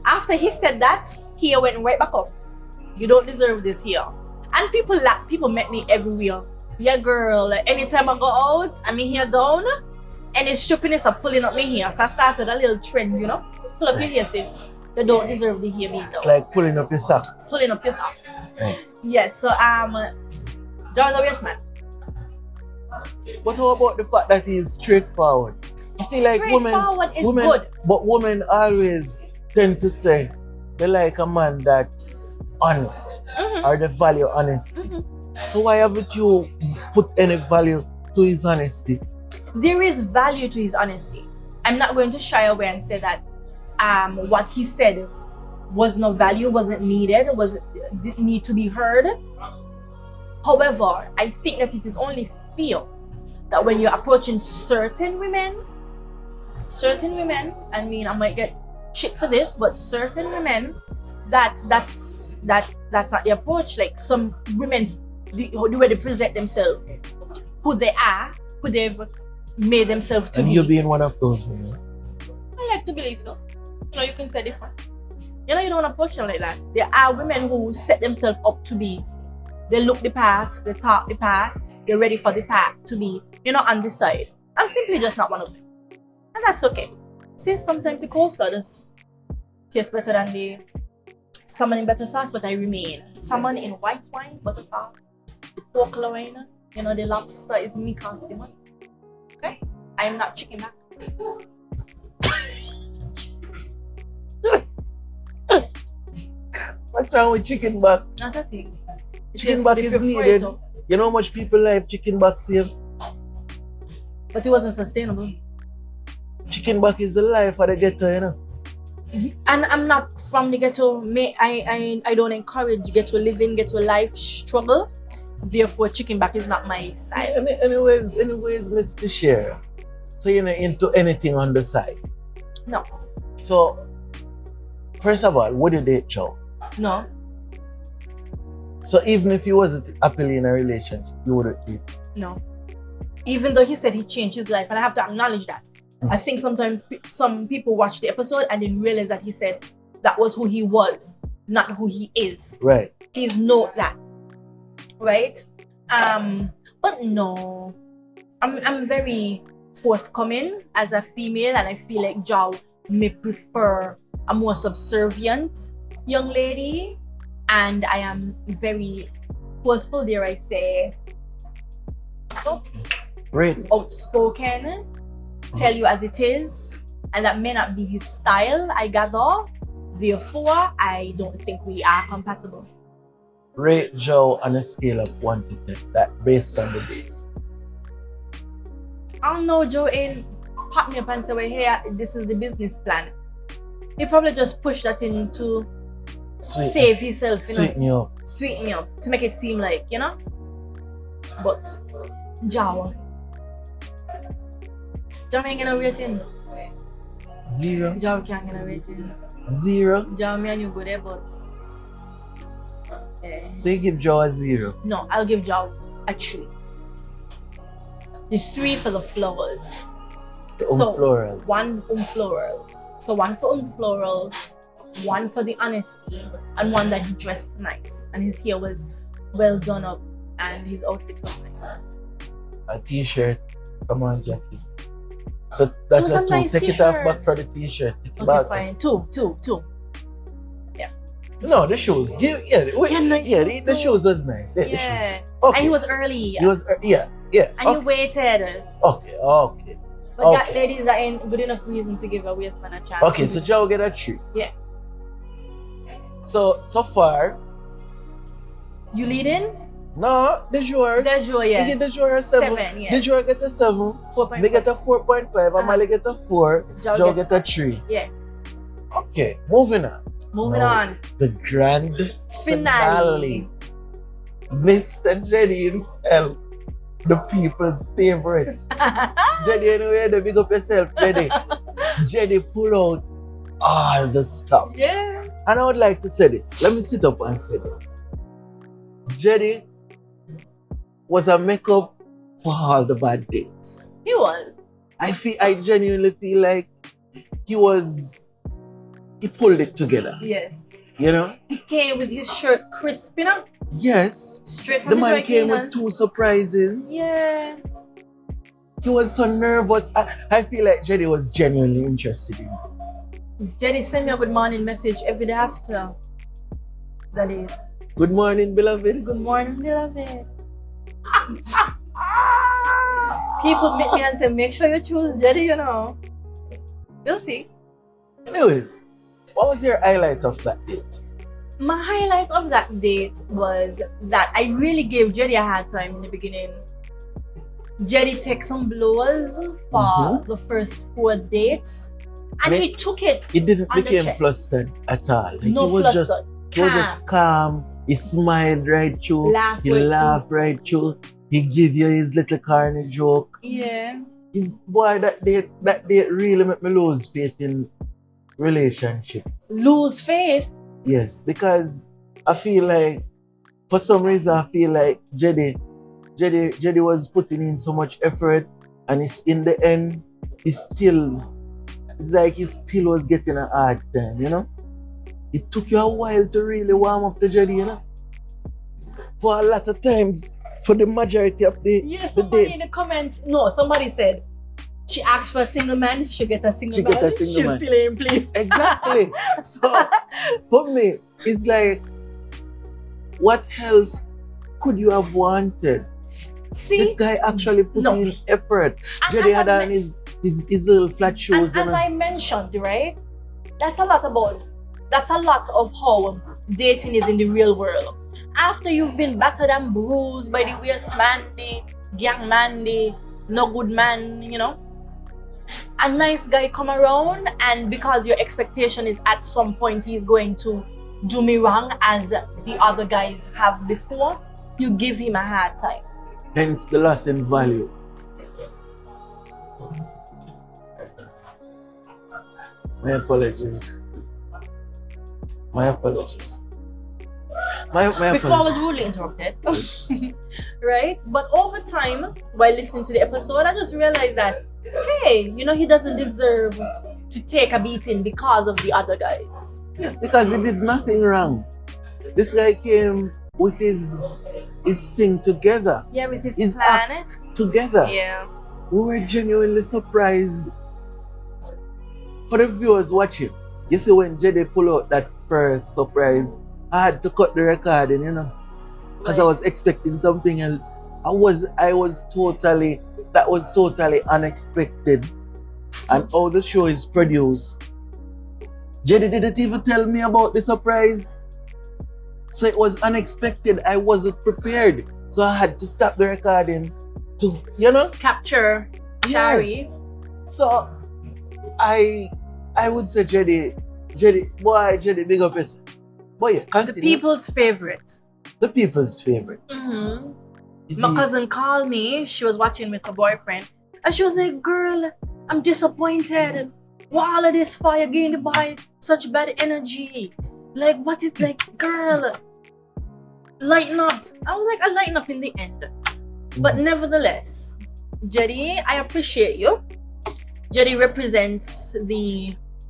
after he said that, he went right back up. You don't deserve this here. And people met me everywhere. Yeah, girl, anytime I go out, I'm in here down, and it's stupidness of pulling up me here. So I started a little trend, you know. Pull up your hair, sis. They don't deserve the hair beat. It's like pulling up your socks. Pulling up your socks. Right. Yes, so John's a waste man. But how about the fact that he's straightforward? I feel like Straightforward is good. But women always tend to say they like a man that's honest, or they value honesty. So why haven't you put any value to his honesty? There is value to his honesty. I'm not going to shy away and say that what he said was no value, wasn't needed, didn't need to be heard. However, I think that it is only fair that when you're approaching certain women, I mean, I might get shit for this, but certain women, that's not the approach. Like some women, the way they present themselves, who they are, who they've made themselves to and be. you being one of those women. I like to believe so. You know, you can say different. You know, you don't approach them like that. There are women who set themselves up to be. They look the part, they talk the part, they're ready for the part to be, you know, on this side. I'm simply just not one of them. And that's okay. Since sometimes the coleslaw does taste better than the salmon in butter sauce, but I remain salmon in white wine, butter sauce, the pork loin, you know, the lobster is me costume. Okay? I am not chicken back. What's wrong with chicken back? Not a thing. Chicken back is needed. You know how much people like chicken back save? But it wasn't sustainable. Chicken back is the life of the ghetto, you know. And I'm not from the ghetto. I don't encourage ghetto living, ghetto life struggle. Therefore, chicken back is not my style. Anyways, Mr. Share. So you're not into anything on the side? No. So, first of all, would you date Joe? No. So even if he wasn't happily in a relationship, you wouldn't date? No. Even though he said he changed his life, and I have to acknowledge that. I think sometimes some people watch the episode and didn't realize that he said that was who he was, not who he is. Right. Please note that. Right? But no. I'm very forthcoming as a female, and I feel like Jao may prefer a more subservient young lady, and I am very forceful, dare I say, Great. outspoken, tell you as it is, and that may not be his style, I gather. Therefore, I don't think we are compatible. Rate Joe on a scale of 1 to 10, that based on the date. I don't know, Joe ain't pop me up and say, well, here, this is the business plan. He probably just pushed that in to save himself, you know. Sweeten Sweeten me up. To make it seem like, you know. But, Jao ain't gonna ratings. 0. Jao can't get a rating. 0. Jao, me and you go there, but Yeah. So you give Joe a 0. No, I'll give Joe a 3. There's 3 for the flowers. The Omph Florals. 1 Omph Florals. So 1 for Omph Florals, 1 for the honesty, and 1 that he dressed nice. And his hair was well done up and his outfit was nice. A t-shirt. Come on, Jackie. So that's It was a a 2. nice Take it t-shirt. off back for the t-shirt. Take it Okay, back. fine. 2. No, the shoes. Yeah, nice shoes the too. shoes was nice. Yeah. The shoes. Yeah. Okay. And he was early. He was, yeah. And he waited. Okay. But that ladies that ain't good enough reason to give a waste man a chance. Okay, so Joe get a 3. Yeah. So far, You leading? no, the jour. Dejo, He yes. get the jour a 7. 7, yeah. The jour get a 7. 4.5. Me get a 4.5. And Mali get a 4. Joe get a 3. Yeah. Okay, moving on. Moving Now, on. The grand Finale. Mr. Jenny himself. The people's favorite. Jenny, anyway, the big up yourself, Jenny. Jenny pull out all the stops. Yeah. And I would like to say this. Let me sit up and say this. Jenny was a makeup for all the bad dates. He was. I genuinely feel like he pulled it together. Yes. You know? He came with his shirt crisp, you know? Yes. Straight from The his man dry came with cleaners. 2 surprises. Yeah. He was so nervous. I feel like Jenny was genuinely interested in him. Jenny sent me a good morning message every day after. That is. Good morning, beloved. Good morning, beloved. People meet me and say, make sure you choose Jenny, you know. You'll see. Anyways, what was your highlight of that date? My highlight of that date was that I really gave Jenny a hard time in the beginning. Jenny took some blows for the first 4 dates, and he took it. He didn't on the become chest. flustered at all. Like, No he was flustered. he was just calm. He smiled right through. Laughed He right laughed right through. He gave you his little corny joke. Yeah. Boy, that date really made me lose faith in relationships. Lose faith. Yes, because I feel like, for some reason, I feel like Jenny was putting in so much effort, and it's in the end, it's like he still was getting a hard time, you know? It took you a while to really warm up to Jenny, you know? For a lot of times, for the majority of the Yes, the somebody day. in the comments, no, somebody said, she asked for a single man, she get a single She man. get a single man. She's still in place. Exactly. So, for me, it's like, what else could you have wanted? See, This guy actually put No. in effort. And Jenny as had I on his little flat and shoes. as I mentioned, right, that's a lot of how dating is in the real world. After you've been battered and bruised by the waste man, the gang man, the no good man, you know, a nice guy come around, and because your expectation is at some point he's going to do me wrong as the other guys have before, you give him a hard time. Hence the loss in value. My apologies. My apologies. My Before I was apologies. rudely interrupted. Right? But over time, while listening to the episode, I just realized that, hey, you know, he doesn't deserve to take a beating because of the other guys. Yes, because he did nothing wrong. This guy came with his thing together. Yeah, with his His plan. act together. Yeah. We were genuinely surprised. For the viewers watching, you see when Jenny pulled out that first surprise, I had to cut the recording, you know, because I was expecting something else. That was totally unexpected. And how the show is produced, Jenny didn't even tell me about the surprise. So it was unexpected. I wasn't prepared. So I had to stop the recording to, you know? Capture Shari. Yes. So I would say Jenny, big up yourself. Boy, yeah, The continue. people's favorite. The people's favorite. Mm-hmm. You My see, cousin called me. She was watching with her boyfriend. And she was like, girl, I'm disappointed. What all of this for? You're giving the boy such bad energy. Like, what is like, girl? lighten up. I was like, I lighten up in the end. But nevertheless, Jetty, I appreciate you. Jetty represents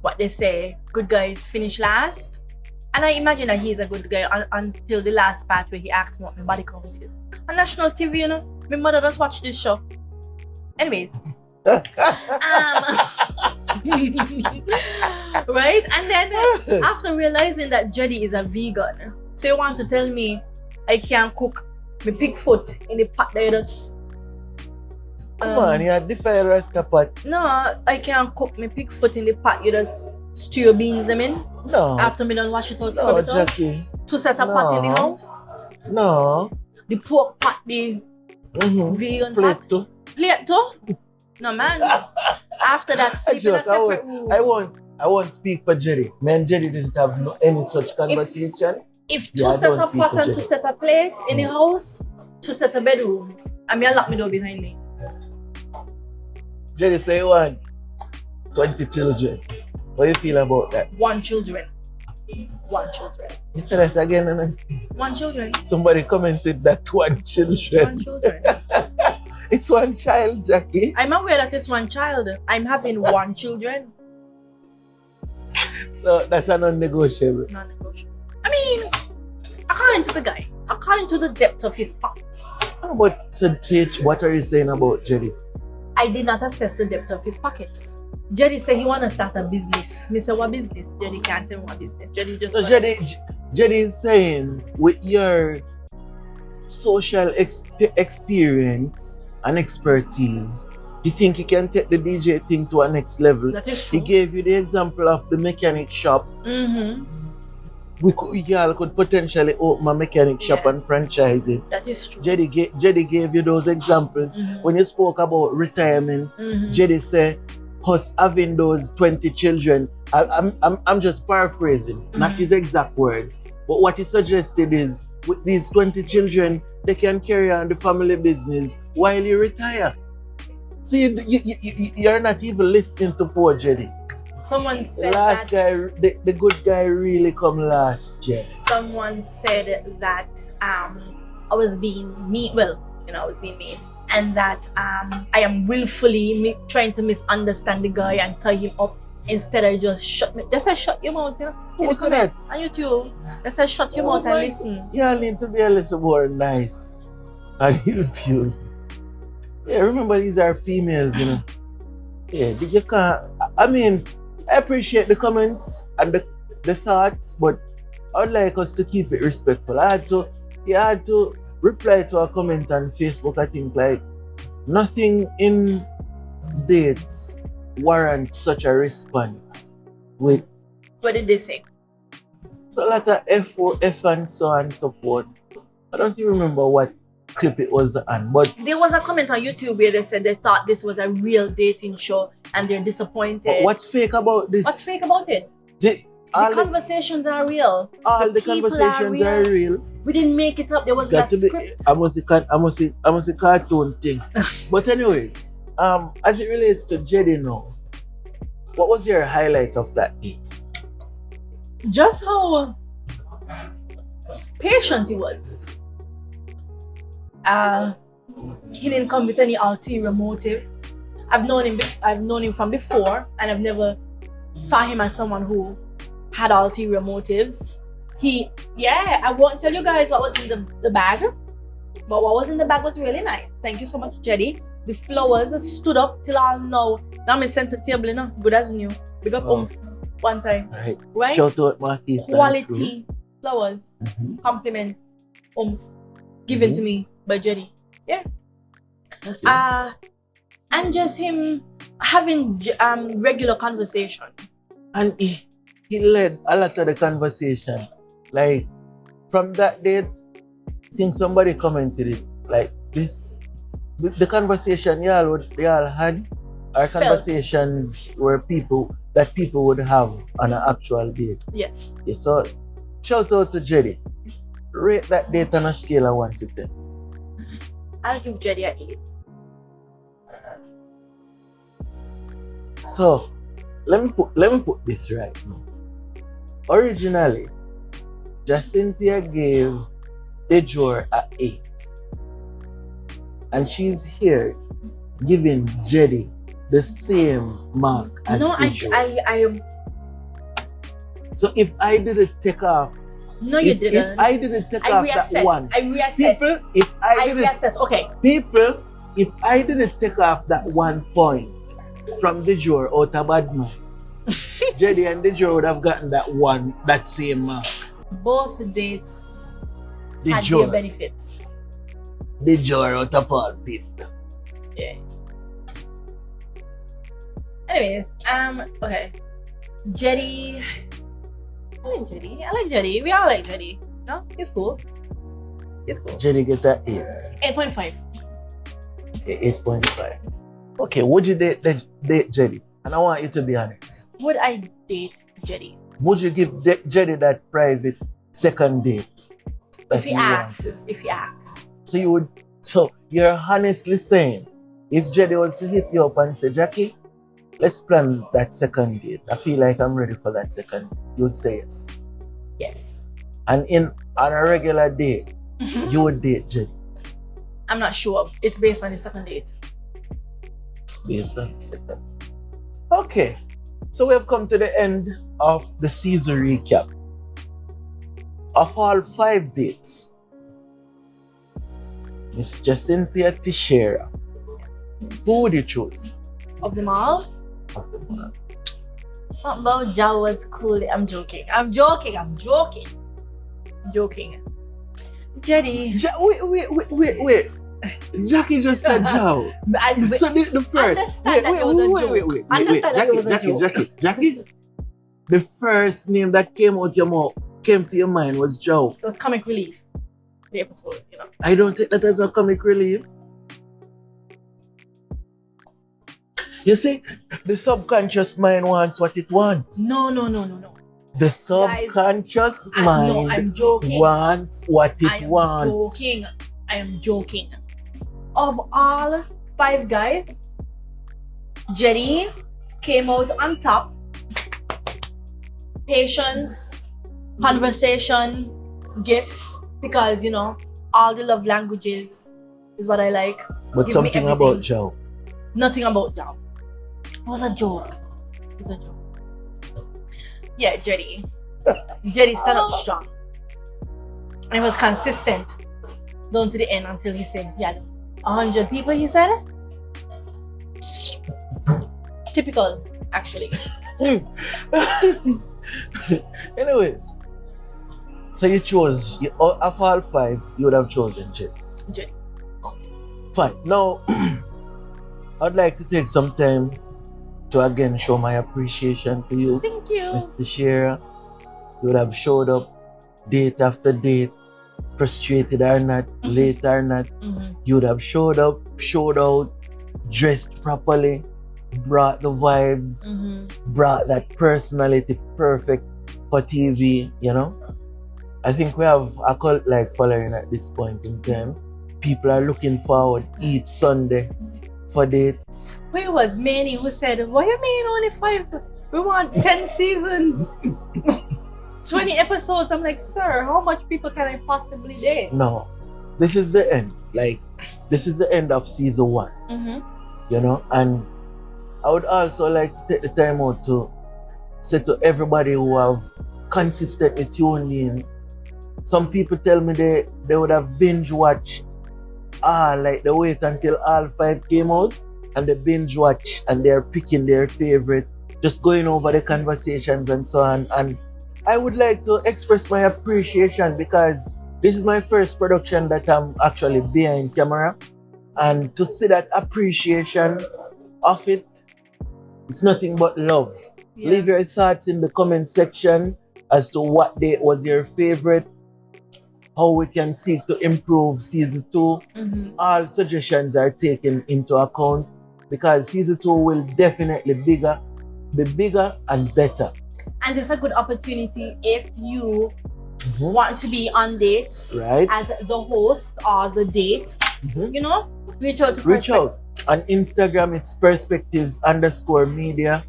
what they say, good guys finish last. And I imagine that he's a good guy until the last part where he asks me what my body count is. On national TV, you know, my mother just watched this show. Anyways. Right? And then after realizing that Jetty is a vegan, so you want to tell me I can't cook my pig foot in the pot that you just... Come on, you had the fire rice pot. No, I can't cook my pig foot in the pot you just stew your beans them in. No. After me done wash it out, No, scrub it out. Jackie. To set a pot in the house. No. The pork pot, the vegan Plate pot. too. Plate too? No man. After that, sleep in a separate room. I won't speak for Jerry. Me and Jerry didn't have any such conversation. If to set a pot and to set a plate in the house, to set a bedroom, I mean I lock my door behind me. Jerry say you want 20 children. What do you feel about that? One children. You said that again and then One children. somebody commented that one children. One children. It's one child, Jackie. I'm aware that it's one child. I'm having one children. So that's a non-negotiable. Non-negotiable. I mean, according to the guy, according to the depth of his pockets. How about Teach? What are you saying about Jerry? I did not assess the depth of his pockets. Jerry said he want to start a business. Me say, what business? Jerry can't tell me what business. Jerry just... So Jerry is saying, with your social experience and expertise, you think you can take the DJ thing to a next level? That is true. He gave you the example of the mechanic shop. We could potentially open a mechanic shop and franchise it. That is true. Jerry gave you those examples. When you spoke about retirement, Jerry said, us having those 20 children, I'm just paraphrasing, not his exact words, but what he suggested is, with these 20 children, they can carry on the family business while you retire. So you're not even listening to poor Jerry. Someone said Last guy, the good guy really come last, Jerry. Someone said that I was being mean. Well, I was being mean. And that I am willfully trying to misunderstand the guy and tie him up instead of just shut me. They say shut your mouth, you know? Who said that? On YouTube. They say shut your mouth and listen. Y'all need to be a little more nice on YouTube. Yeah, remember these are females, you know. Yeah, you can't. I mean, I appreciate the comments and the thoughts, but I would like us to keep it respectful. I had to reply to a comment on Facebook. I think like nothing in dates warrants such a response with. What did they say? It's a lot of F and so on and so forth. I don't even remember what clip it was on, but there was a comment on YouTube where they said they thought this was a real dating show and they're disappointed. But what's fake about this? What's fake about it? The conversations are real. All the conversations are real. We didn't make it up. There was a script. I must a cartoon thing. But anyways, as it relates to Jedi now, what was your highlight of that date? Just how patient he was. He didn't come with any ulterior motive. I've known him from before, and I've never saw him as someone who had ulterior motives. I won't tell you guys what was in the bag, but what was in the bag was really nice. Thank you so much, Jetty. The flowers stood up till all now. Now my center table, you know, good as new. Big up Omph one time. Right? Shout out Marquis. Quality flowers, compliments, Omph, given to me by Jetty. Yeah. Okay. And just him having regular conversation. And he led a lot of the conversation. Like from that date, I think somebody commented it. Like this, the conversation y'all had are conversations where people would have on an actual date. Yes. Yeah, so shout out to Jetty. Rate that date on a scale of 1 to 10. I'll give Jetty an 8. So let me put this right now. Originally, Jacynthia gave Dejor at 8. And she's here giving Jedi the same mark as No, Dejor. I am. So if I didn't take off, No, you if didn't. I didn't take I off that reassessed. one, I reassessed. people, if I didn't, reassessed. Okay. people, if I didn't take off that 1 point from Dejor out of Badman, Jedi and Dejor would have gotten that same mark. Both dates had their Dejor, benefits. Dejor out of all people. Yeah. Anyways, okay. Jetty. I like Jetty. I like Jetty. We all like Jetty. No, he's cool. He's cool. Jedi get that 8. 8.5. Okay, 8.5. Okay, would you date Jedi? And I want you to be honest. Would I date Jetty? Would you give Jedi that private second date? that If he you asks. wanted? If he asks. So you're honestly saying, if Jedi was to hit you up and say, Jackie, let's plan that second date. I feel like I'm ready for that second date. You would say yes. Yes. And on a regular date, you would date Jedi. I'm not sure. It's based on the second date. It's based on the second. Okay. So we have come to the end of the season recap. Of all 5 dates, Miss Jacynthia Teixeira, who would you choose? Of them all, Of them all? something about Ja was cool. I'm joking. I'm joking. Jetty. Wait. Jackie just said Joe. So the first. Understand that it was a joke. Wait. Understand that it was a joke. Jackie. The first name that came out your mouth, came to your mind was Joe. It was comic relief. The episode, you know. I don't think that is a comic relief. You see, the subconscious mind wants what it wants. No. The subconscious mind I'm joking. wants what I it am wants. I am joking. Of all 5 guys, Jetty came out on top. Patience, conversation, gifts, because you know, all the love languages is what I like. But Give me something everything. about Joe. Nothing about Jao. It was a joke. Yeah, Jetty. Jetty stand up strong. And it was consistent down to the end until he said he had 100 people, he said. Typical, actually. Anyways, so you chose, of all 5, you would have chosen Jetty. Jetty. Fine. Now, I'd like to take some time to again show my appreciation to you, Thank you. Mr. Shearer. You would have showed up date after date, frustrated or not, late or not. You would have showed up, showed out, dressed properly, brought the vibes, brought that personality perfect for TV, you know? I think we have a cult-like following at this point in time. People are looking forward each Sunday for dates. Who was Manny who said, what you mean only 5? We want 10 seasons. 20 episodes. I'm like, sir, how much people can I possibly date? No, this is the end. Like, this is the end of season 1, you know? And I would also like to take the time out to say to everybody who have consistently tuned in. Some people tell me they would have binge watched like they wait until all 5 came out and they binge watch and they're picking their favorite, just going over the conversations and so on. And I would like to express my appreciation because this is my first production that I'm actually behind camera, and to see that appreciation of it, it's nothing but love. Yeah. Leave your thoughts in the comment section as to what date was your favorite, how we can seek to improve season 2. All suggestions are taken into account because season 2 will definitely be bigger and better. And it's a good opportunity if you want to be on dates, right? As the host or the date, you know, reach out to Reach out. On Instagram, it's perspectives_media.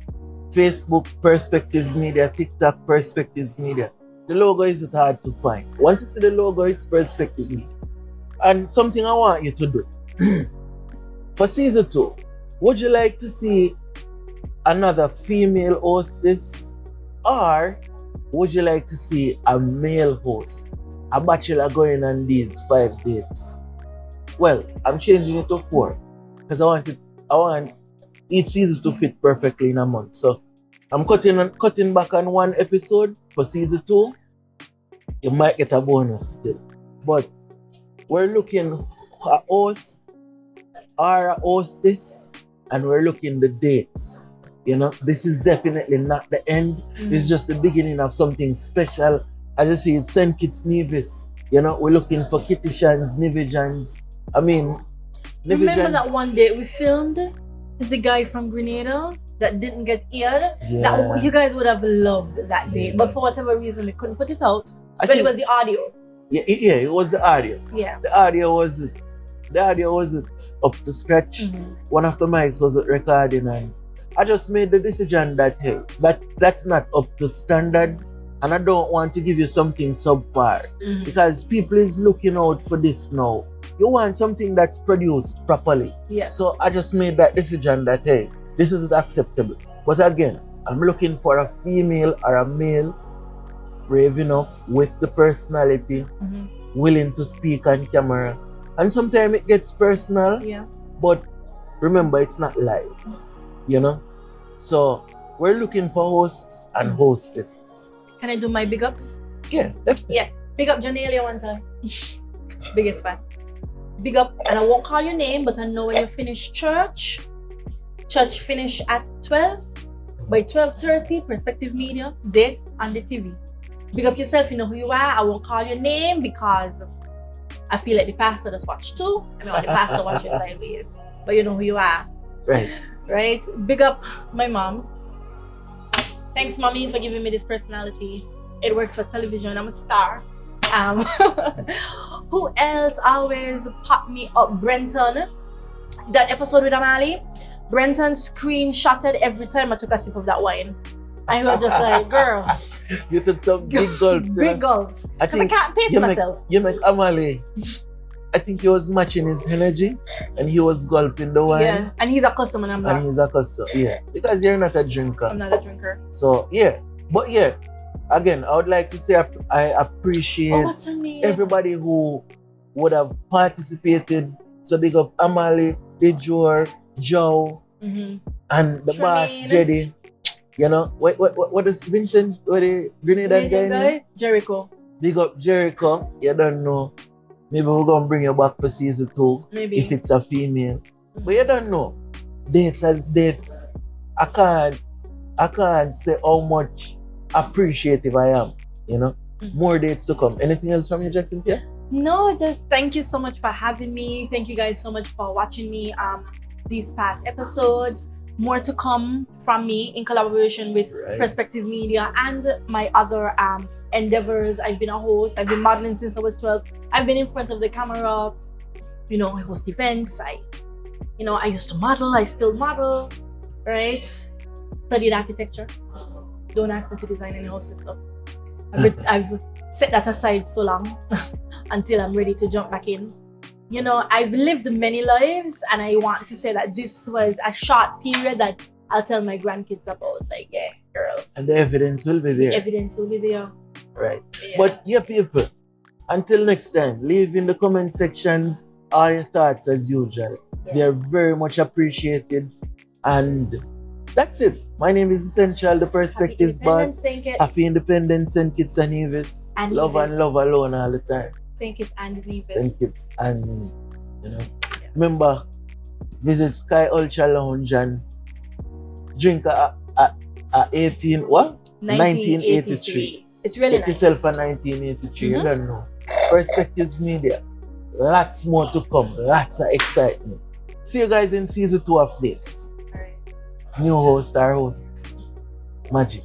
Facebook, Perspectives Media. TikTok, Perspectives Media. the logo isn't hard to find. Once you see the logo, it's perspective media. And something I want you to do. For season 2, would you like to see another female hostess, or would you like to see a male host? A bachelor going on these 5 dates? Well, I'm changing it to 4 because I want each season to fit perfectly in a month. So I'm cutting back on 1 episode for season 2. You might get a bonus still. But we're looking for a host or a hostess, and we're looking the dates. You know, this is definitely not the end. It's just the beginning of something special. As you see, it's St. Kitts Nevis. You know, we're looking for Kittishans, Nivijans. I mean, Nivijans. Remember that one day we filmed with the guy from Grenada that didn't get aired? Yeah. That you guys would have loved that day, but for whatever reason we couldn't put it out. But it was the audio. Yeah, it was the audio. Yeah. The audio wasn't up to scratch. One of the mics wasn't recording, and I just made the decision that hey, that's not up to standard, and I don't want to give you something subpar because people is looking out for this now. You want something that's produced properly. Yeah. So I just made that decision that hey, this isn't acceptable. But again, I'm looking for a female or a male brave enough with the personality, willing to speak on camera. And sometimes it gets personal. Yeah. But remember, it's not live. You know? So we're looking for hosts and hostesses. Can I do my big ups? Yeah, definitely. Yeah. Big up Janelia one time. Biggest fan. Big up, and I won't call your name, but I know when you finish church. Church finish at 12. By 12:30, Perspective Media, dates on the TV. Big up yourself, you know who you are. I won't call your name because I feel like the pastor does watch too. I mean, the pastor watches sideways. But you know who you are. Right. Right? Big up my mom. Thanks, mommy, for giving me this personality. It works for television. I'm a star. Who else always pop me up? Brenton. That episode with Amali. Brenton screenshotted every time I took a sip of that wine. And he was just like, girl. You took some big gulps. Big gulps. Because I can't pace myself. You make Amali. I think he was matching his energy and he was gulping the wine. Yeah, and he's a customer and I'm not. And he's a customer, yeah. Because you're not a drinker. I'm not a drinker. So, yeah. But yeah, again, I would like to say I appreciate what's her name? everybody who would have participated. So big up Amali, Dejor, Joe, and the Tremaine. boss, Jedi. You know, what is Vincent, what is Grenada guy? Jericho. Big up Jericho. You don't know. Maybe we're gonna bring you back for season 2. Maybe. If it's a female. But you don't know. Dates as dates. I can't say how much appreciative I am. You know? More dates to come. Anything else from you, Jacynthia? No, just thank you so much for having me. Thank you guys so much for watching me these past episodes. More to come from me in collaboration with Perspective Media and my other endeavors. I've been a host. I've been modeling since I was 12. I've been in front of the camera. You know, I host events. I used to model. I still model. Right? Studied architecture. Don't ask me to design any houses. So I've set that aside so long until I'm ready to jump back in. You know, I've lived many lives, and I want to say that this was a short period that I'll tell my grandkids about. Like, yeah, girl. And the evidence will be there. The evidence will be there. Right. Yeah. But yeah, people, until next time, leave in the comment sections all your thoughts as usual. Yeah. They're very much appreciated. And that's it. My name is Essential, the Perspectives Boss. Happy Independence, St. Kitts and Nevis. And love Nevis. and love alone all the time. St. Kitts and Nevis. St. Kitts and you know. Yeah. Remember, visit Sky Ultra Lounge and drink a 1983. It's really Get nice. yourself a 1983. You don't know. Perspectives Media. Lots more to come. Lots of excitement. See you guys in season 2 of Dates. All right. New host or hostess. Magic.